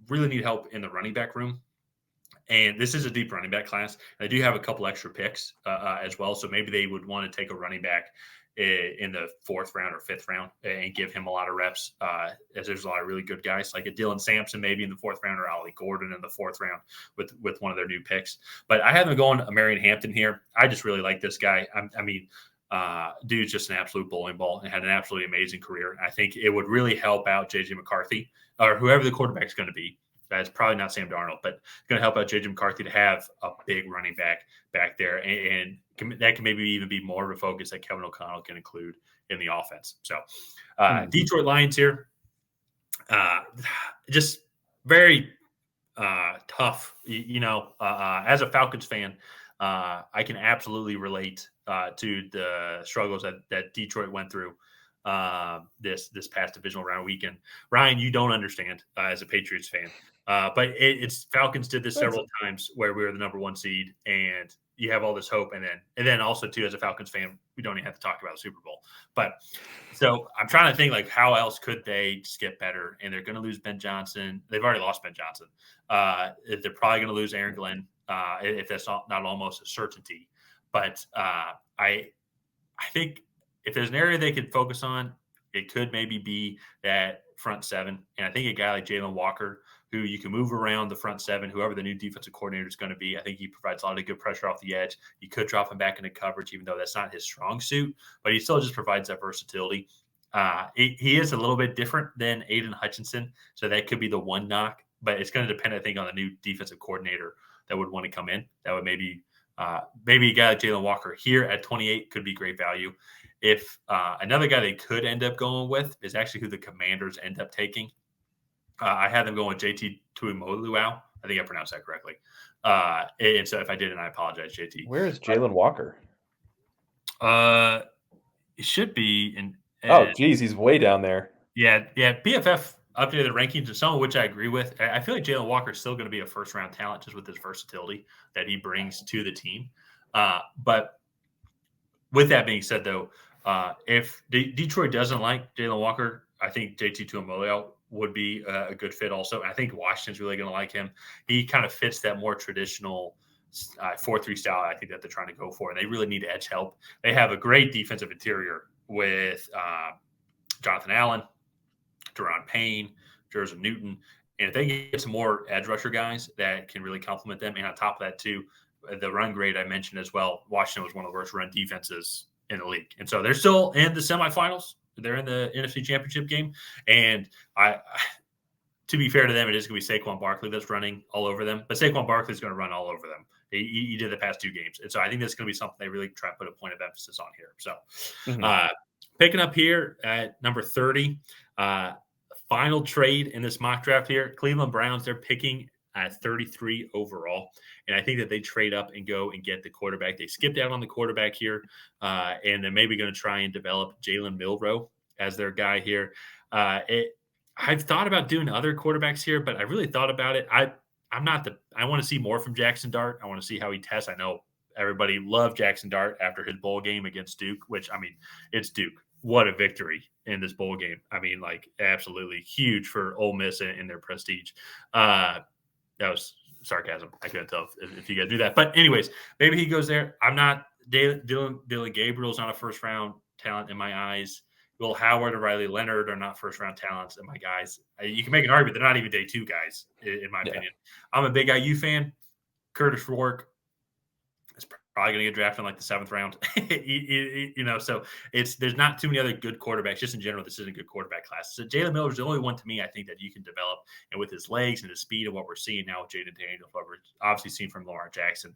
really need help in the running back room. And this is a deep running back class. They do have a couple extra picks as well. So maybe they would want to take a running back in the 4th round or 5th round and give him a lot of reps, as there's a lot of really good guys like a Dylan Sampson maybe in the 4th round, or Ollie Gordon in the 4th round with one of their new picks. But I have them going Marion Hampton here. I just really like this guy. I mean, Dude's just an absolute bowling ball and had an absolutely amazing career. And I think it would really help out J.J. McCarthy or whoever the quarterback is going to be. That's probably not Sam Darnold, but it's going to help out J.J. McCarthy to have a big running back there. And that can maybe even be more of a focus that Kevin O'Connell can include in the offense. So Detroit Lions here, just very tough. As a Falcons fan, I can absolutely relate to the struggles that Detroit went through this past divisional round weekend. Ryan, you don't understand as a Patriots fan, but it's Falcons did this several times where we were the number 1 seed, and you have all this hope, and then also too as a Falcons fan, we don't even have to talk about the Super Bowl. But so I'm trying to think like how else could they just get better, and they're going to lose Ben Johnson. They've already lost Ben Johnson. They're probably going to lose Aaron Glenn if that's not almost a certainty. But I think if there's an area they could focus on, it could maybe be that front 7. And I think a guy like Jalen Walker, who you can move around the front 7, whoever the new defensive coordinator is going to be, I think he provides a lot of good pressure off the edge. You could drop him back into coverage, even though that's not his strong suit, but he still just provides that versatility. He is a little bit different than Aiden Hutchinson, so that could be the one knock, but it's going to depend, I think, on the new defensive coordinator that would want to come in. That would maybe a guy like Jalen Walker here at 28 could be great value. If another guy they could end up going with is actually who the Commanders end up taking. I had them going with JT Tuimoloau. I think I pronounced that correctly. And so if I didn't, I apologize, JT.
Where is Jalen Walker?
It should be in.
Oh, geez, he's way down there.
Yeah. PFF updated the rankings, and some of which I agree with. I feel like Jalen Walker is still going to be a first-round talent just with his versatility that he brings to the team. But with that being said, though, if Detroit doesn't like Jalen Walker, I think JT Tuimoloau would be a good fit also. And I think Washington's really going to like him. He kind of fits that more traditional 4-3 style I think that they're trying to go for. And they really need edge help. They have a great defensive interior with Jonathan Allen, Deron Payne, Jersey Newton. And if they get some more edge rusher guys that can really complement them, and on top of that too, the run grade I mentioned as well, Washington was one of the worst run defenses in the league. And so they're still in the semifinals. They're in the NFC Championship game. And to be fair to them, it is going to be Saquon Barkley that's running all over them. But Saquon Barkley is going to run all over them. He did the past 2 games. And so I think that's going to be something they really try to put a point of emphasis on here. So picking up here at number 30, final trade in this mock draft here, Cleveland Browns, they're picking at 33 overall. And I think that they trade up and go and get the quarterback. They skipped out on the quarterback here, and they're maybe going to try and develop Jalen Milroe as their guy here. I've thought about doing other quarterbacks here, but I really thought about it. I want to see more from Jackson Dart. I want to see how he tests. I know everybody loved Jackson Dart after his bowl game against Duke, which, I mean, it's Duke. What a victory in this bowl game. I mean, like, absolutely huge for Ole Miss and their prestige. That was sarcasm. I couldn't tell if you guys do that. But anyways, maybe he goes there. I'm not – Dylan Gabriel's not a first-round talent in my eyes. Will Howard or Riley Leonard are not first-round talents in my guys. You can make an argument. They're not even day 2 guys, in my opinion. I'm a big IU fan. Curtis Rourke is probably going to get drafted in like the 7th round. So there's not too many other good quarterbacks. Just in general, this isn't a good quarterback class. So Jalen Miller is the only one to me I think that you can develop. And with his legs and his speed and what we're seeing now with Jaden Daniels, what we're obviously seeing from Lamar Jackson,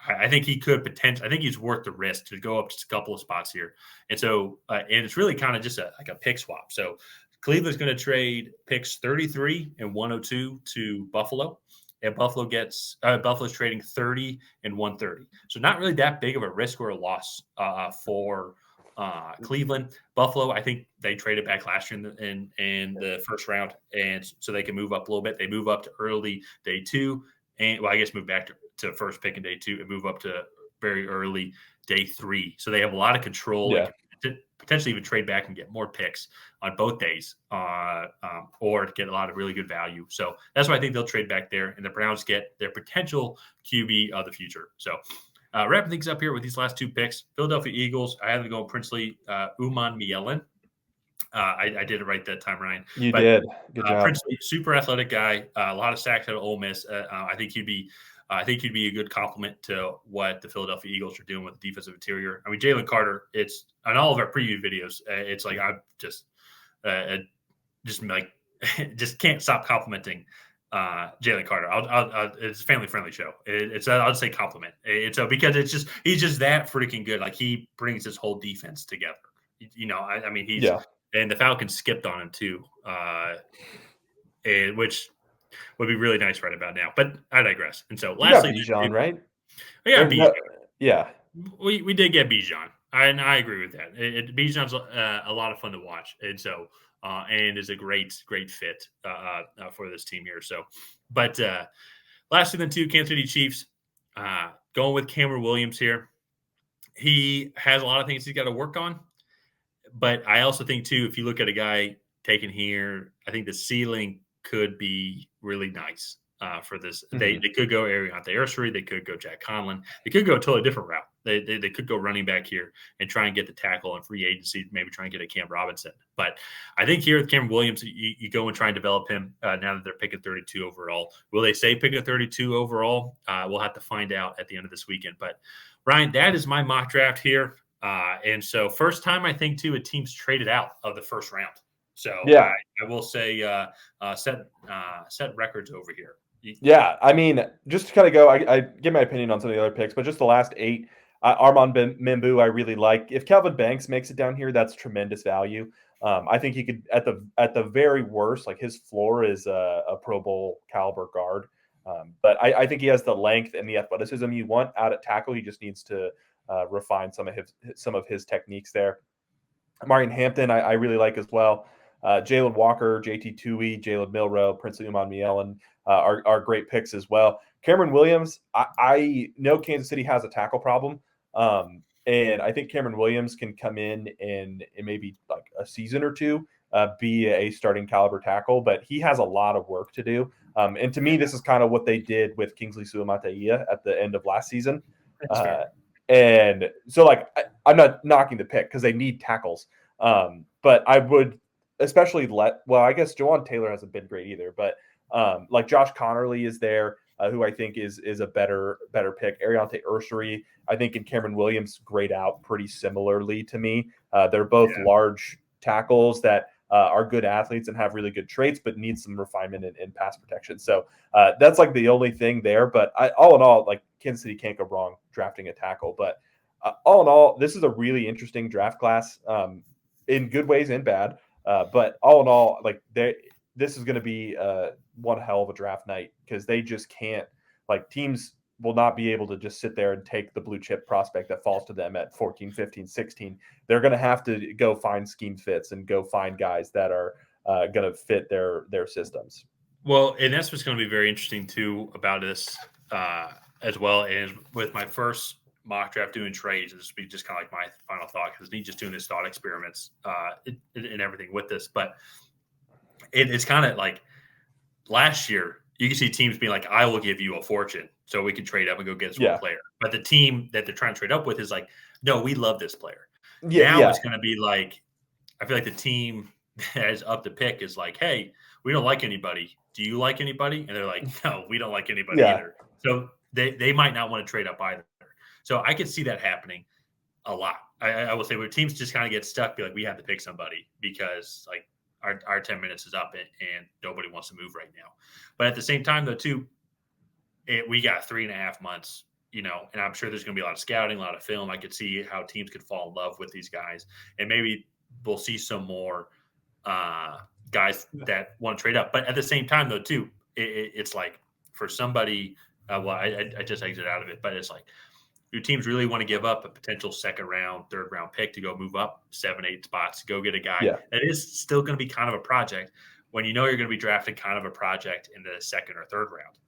I think he could potentially. I think he's worth the risk to go up just a couple of spots here. And so, and it's really kind of just like a pick swap. So Cleveland's going to trade picks 33 and 102 to Buffalo. And Buffalo's trading 30 and 130. So not really that big of a risk or a loss for Cleveland. Buffalo, I think they traded back last year in the first round, and so they can move up a little bit. They move up to early day 2, and I guess move back to first pick in day 2 and move up to very early day 3. So they have a lot of control.
Yeah.
And potentially even trade back and get more picks on both days, or to get a lot of really good value. So that's why I think they'll trade back there, and the Browns get their potential QB of the future. So wrapping things up here with these last 2 picks, Philadelphia Eagles, I have them going Princely Uman Mielen. I did it right that time, Ryan.
You
But
did. Good job.
Princely, super athletic guy. A lot of sacks out of Ole Miss. I think he'd be. I think he'd be a good complement to what the Philadelphia Eagles are doing with the defensive interior. I mean, Jalen Carter. It's on all of our preview videos. It's like I'm just like just can't stop complimenting Jalen Carter. It's a family friendly show. I'll just say compliment. It's because he's just that freaking good. Like he brings his whole defense together. I mean and the Falcons skipped on him too, which would be really nice right about now. But I digress. And so,
You got
lastly,
Bijan, right?
yeah, Bijan.
Yeah.
We did get Bijan, and I agree with that. Bijan's a lot of fun to watch, and so and is a great fit for this team here. So, but lastly, then Kansas City Chiefs going with Cameron Williams here. He has a lot of things he's got to work on, but I also think too, if you look at a guy taken here, I think the ceiling could be really nice for this.
Mm-hmm.
They could go Ariante Ursary. They could go Jack Conlon. They could go a totally different route. They could go running back here and try and get the tackle and free agency, maybe try and get a Cam Robinson. But I think here with Cameron Williams, you go and try and develop him now that they're picking 32 overall. Will they say picking 32 overall? We'll have to find out at the end of this weekend. But Ryan, that is my mock draft here. And so first time I think too, a team's traded out of the first round. So
yeah,
I will say set records over here.
Yeah, I mean, just to kind of go, I give my opinion on some of the other picks, but just the last 8, Armand Mimbu, I really like. If Calvin Banks makes it down here, that's tremendous value. I think he could, at the very worst, like his floor is a Pro Bowl caliber guard. But I think he has the length and the athleticism you want out at tackle. He just needs to refine some of his techniques there. Marion Hampton, I really like as well. Jalen Walker, JT Tui, Jalen Milrow, Princely Umanmielen are great picks as well. Cameron Williams, I know Kansas City has a tackle problem, and I think Cameron Williams can come in maybe like a season or two be a starting caliber tackle, but he has a lot of work to do. And to me, this is kind of what they did with Kingsley Suamataia at the end of last season. And so, like, I'm not knocking the pick because they need tackles, but I would especially I guess Jawan Taylor hasn't been great either, but like Josh Connerly is there, who I think is a better pick. Ariante Ursary, I think, and Cameron Williams grade out pretty similarly to me. They're both large tackles that are good athletes and have really good traits, but need some refinement in pass protection. So that's like the only thing there. But all in all, like Kansas City can't go wrong drafting a tackle. But all in all, this is a really interesting draft class in good ways and bad. But all in all, like this is going to be one hell of a draft night because they just can't, like, teams will not be able to just sit there and take the blue chip prospect that falls to them at 14, 15, 16. They're going to have to go find scheme fits and go find guys that are going to fit their systems.
Well, and that's what's going to be very interesting too about this as well. And with my first mock draft doing trades, this would be just kind of like my final thought because me just doing this thought experiments and everything with this. But it's kind of like last year, you can see teams being like, I will give you a fortune so we can trade up and go get this one player. But the team that they're trying to trade up with is like, no, we love this player. Now it's going to be like, I feel like the team that is up to pick is like, hey, we don't like anybody. Do you like anybody? And they're like, no, we don't like anybody either. So they might not want to trade up either. So I could see that happening a lot. I will say where teams just kind of get stuck, be like, we have to pick somebody because like our 10 minutes is up and nobody wants to move right now. But at the same time, though, too, we got 3.5 months, and I'm sure there's going to be a lot of scouting, a lot of film. I could see how teams could fall in love with these guys. And maybe we'll see some more guys that want to trade up. But at the same time, though, too, it's like for somebody, I just exited out of it, but it's like, do teams really want to give up a potential second round, third round pick to go move up 7-8 spots to go get a guy that is still going to be kind of a project when you're going to be drafting kind of a project in the second or third round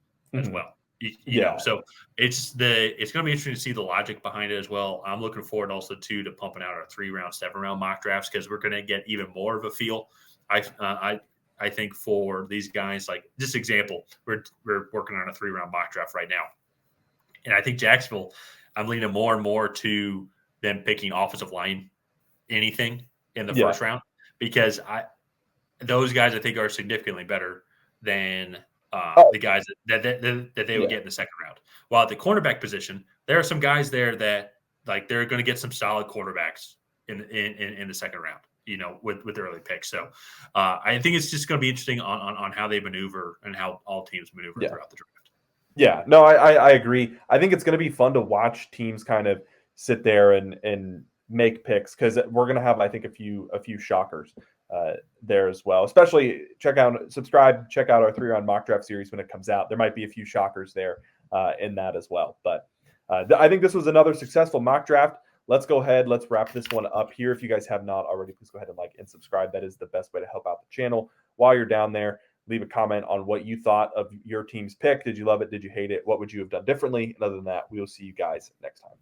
as well. You know, so it's going to be interesting to see the logic behind it as well. I'm looking forward also to pumping out our 3-round, 7-round mock drafts because we're going to get even more of a feel. I think for these guys, like this example, we're working on a 3-round mock draft right now, and I think Jacksonville, I'm leaning more and more to them picking offensive line anything in the first round because those guys I think are significantly better than
Oh,
the guys that they would
yeah.
get in the second round. While at the cornerback position, there are some guys there that like they're going to get some solid quarterbacks in the second round. With early picks. So I think it's just going to be interesting on how they maneuver and how all teams maneuver
Yeah.
throughout the draft.
Yeah, no, I agree. I think it's going to be fun to watch teams kind of sit there and make picks because we're going to have, I think, a few shockers there as well. Especially subscribe, check out our 3-round mock draft series when it comes out. There might be a few shockers there in that as well. But I think this was another successful mock draft. Let's go ahead. Let's wrap this one up here. If you guys have not already, please go ahead and like and subscribe. That is the best way to help out the channel. While you're down there, leave a comment on what you thought of your team's pick. Did you love it? Did you hate it? What would you have done differently? And other than that, we will see you guys next time.